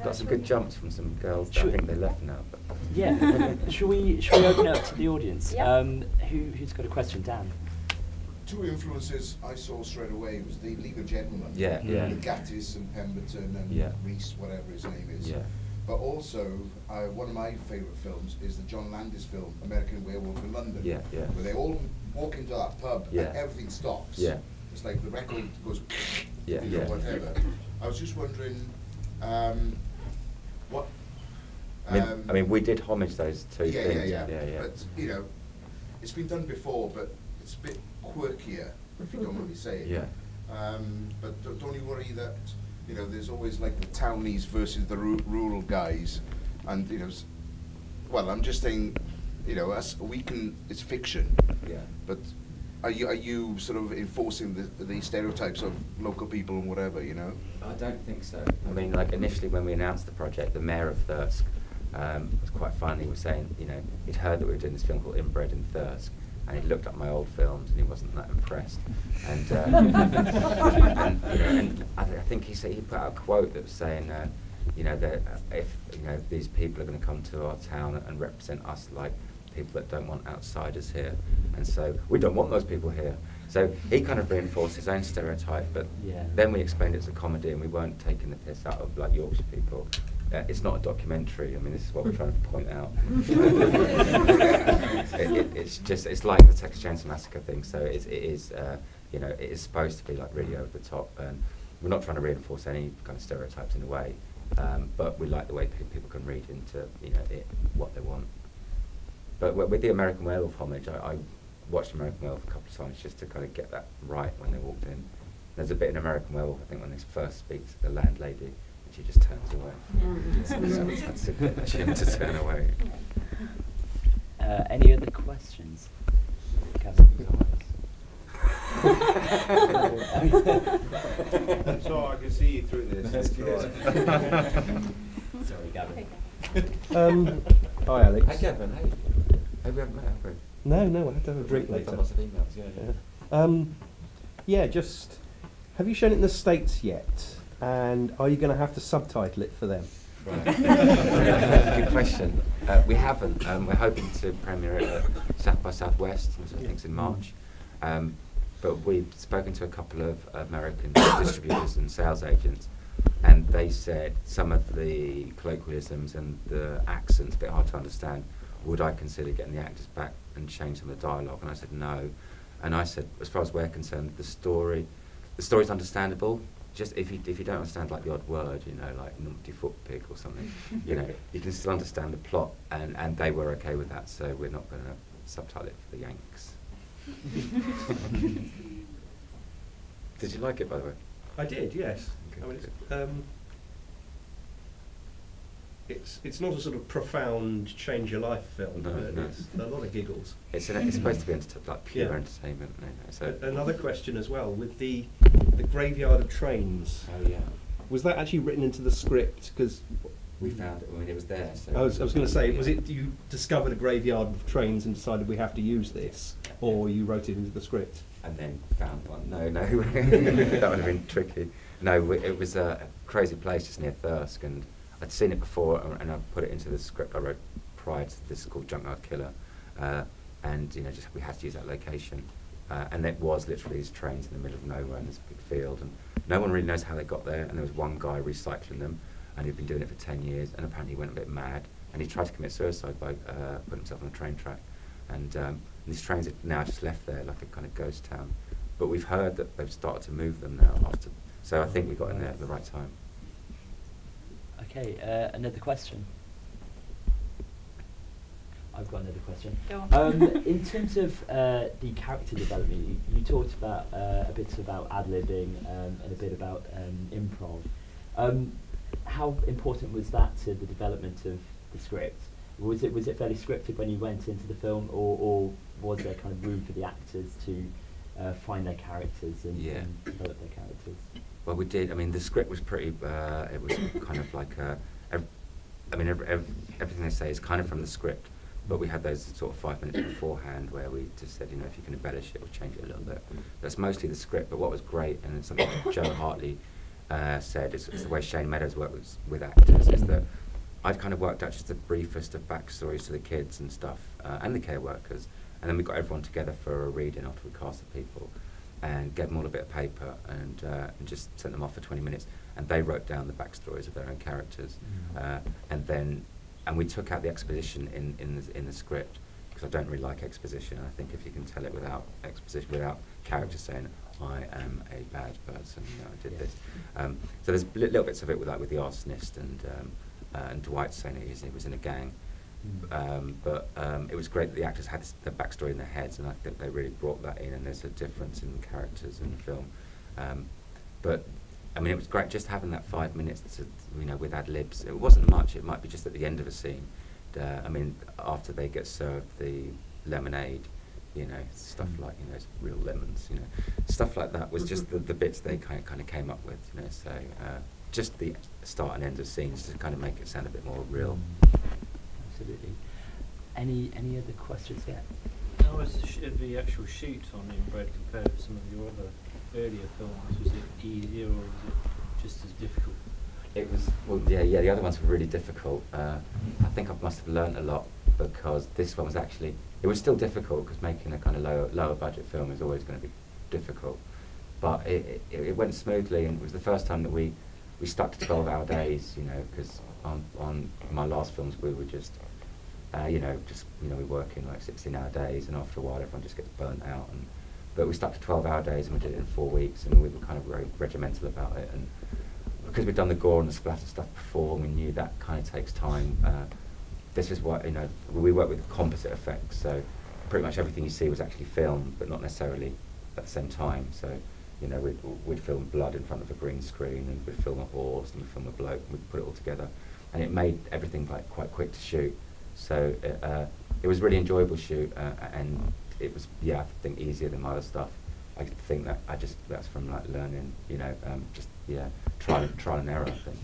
Got some good jumps from some girls that I think they left now. But. Yeah. Shall we open it up to the audience? Yeah. Who's got a question? Dan? Two influences I saw straight away was the League of Gentlemen. Yeah, yeah. With Gattis and Pemberton and Yeah. Reese, whatever his name is. Yeah. But also, one of my favourite films is the John Landis film, American Werewolf in London. Yeah, yeah. Where they all walk into that pub Yeah. and everything stops. Yeah. It's like the record goes, Yeah, you know, yeah. whatever. I was just wondering, what... I mean, we did homage those two yeah, things. yeah. Yeah. But, you know, it's been done before, but it's a bit quirkier, if you don't mind me saying. Yeah. But don't you worry that, you know, there's always like the townies versus the rural guys, and, you know, well, I'm just saying, you know, it's fiction. Yeah. But are you sort of enforcing the stereotypes of local people and whatever, you know? I don't think so. I mean, like initially when we announced the project, the mayor of Thirsk was quite funny. He was saying, you know, he'd heard that we were doing this film called Inbred in Thirsk, and he looked at my old films and he wasn't that impressed. And, and I think he put out a quote that was saying, you know, that if you know these people are going to come to our town and represent us like people that don't want outsiders here, and so we don't want those people here. So he kind of reinforced his own stereotype, but then we explained it as a comedy and we weren't taking the piss out of like Yorkshire people. It's not a documentary. I mean, this is what we're trying to point out. It's like the Texas Chainsaw Massacre thing. So it is, you know, it is supposed to be like really over the top, and we're not trying to reinforce any kind of stereotypes in a way, but we like the way people can read into, you know, what they want. But with the American Werewolf homage, I watched American Werewolf a couple of times just to kind of get that right when they walked in. There's a bit in American Werewolf, I think, when they first speak to the landlady, and she just turns away. So that's a bit of him to turn away. Any other questions? So I can see you through this. Sorry, Gavin. Hi, Alex. Hi, Gavin. Hey. Hey, we haven't met, have we? No, I had to have a drink We've later. done lots of emails, Yeah, just, have you shown it in the States yet? And are you going to have to subtitle it for them? Right. Good question. We haven't. We're hoping to premiere it at South by Southwest, which I think is in March. But we've spoken to a couple of American distributors and sales agents, and they said some of the colloquialisms and the accents, a bit hard to understand. Would I consider getting the actors back and change some of the dialogue? And I said no. And I said, as far as we're concerned, the story's understandable. Just if you don't understand like the odd word, you know, like numpty foot pig or something, you know, you can still understand the plot. And they were okay with that, so we're not going to subtitle it for the Yanks. Did you like it, by the way? I did, yes. Okay, I mean, it's not a sort of profound change your life film, No, but no. it's a lot of giggles. It's supposed to be like pure Yeah. entertainment. You know, so. Another question as well, with the graveyard of trains, Oh yeah. was that actually written into the script? Because We found it. I mean, it was there. So I was going to say, was it you discovered a graveyard of trains and decided we have to use this, or you wrote it into the script? And then found one. No, that would have been tricky. No, it was a crazy place just near Thirsk, and I'd seen it before, and I put it into the script I wrote prior to this, called Junkyard Killer, and you know, just we had to use that location, and it was literally these trains in the middle of nowhere in this big field, and no one really knows how they got there. And there was one guy recycling them, and he'd been doing it for 10 years, and apparently he went a bit mad, and he tried to commit suicide by putting himself on a train track, and these trains are now just left there like a kind of ghost town. But we've heard that they've started to move them now after, so I think we got in there at the right time. Okay, another question. I've got another question. Go on. In terms of the character development, you talked about a bit about ad-libbing and a bit about improv. How important was that to the development of the script? Was it fairly scripted when you went into the film, or was there kind of room for the actors to find their characters and develop their characters? Well, we did. I mean, the script was pretty. It was kind of like. Everything they say is kind of from the script, but we had those sort of 5 minutes beforehand where we just said, you know, if you can embellish it or change it a little bit. That's mostly the script. But what was great, and it's something that Joe Hartley said, it's the way Shane Meadows works with actors, is that I'd kind of worked out just the briefest of backstories to the kids and stuff, and the care workers, and then we got everyone together for a reading after we cast the people, and gave them all a bit of paper, and just sent them off for 20 minutes, and they wrote down the backstories of their own characters, and we took out the exposition in the script, because I don't really like exposition. I think if you can tell it without exposition, without characters saying, I am a bad person, you know, I did this. So there's little bits of it with the arsonist and Dwight saying he was in a gang. But it was great that the actors had the backstory in their heads, and I think they really brought that in, and there's a difference in characters in the film. But I mean, it was great just having that 5 minutes to, you know, with ad libs. It wasn't much. It might be just at the end of a scene. I mean, after they get served the lemonade, you know, stuff like, you know, it's real lemons, you know, stuff like that was just the bits they kind of came up with, you know. So just the start and end of scenes to kind of make it sound a bit more real. Absolutely. Any other questions yet? How was the actual shoot on Inbred compared to some of your other earlier films? Was it easier, or was it just as difficult? It was, well, yeah, the other ones were really difficult. I think I must have learnt a lot, because this one was actually, it was still difficult, because making a kind of lower budget film is always going to be difficult. But it went smoothly, and it was the first time that we stuck to 12-hour days, you know, because on my last films we were just, we were working like 16-hour days, and after a while everyone just gets burnt out. But we stuck to 12-hour days, and we did it in 4 weeks, and we were kind of very regimental about it. And because we'd done the gore and the splatter stuff before, and we knew that kind of takes time. This is what, you know, we work with composite effects, so pretty much everything you see was actually filmed, but not necessarily at the same time. So, you know, we'd film blood in front of a green screen, and we'd film a horse, and we'd film a bloke, and we'd put it all together, and it made everything like quite quick to shoot. So it was a really enjoyable shoot, and it was, I think, easier than my other stuff. I think that's from like learning, you know, trial and error, I think.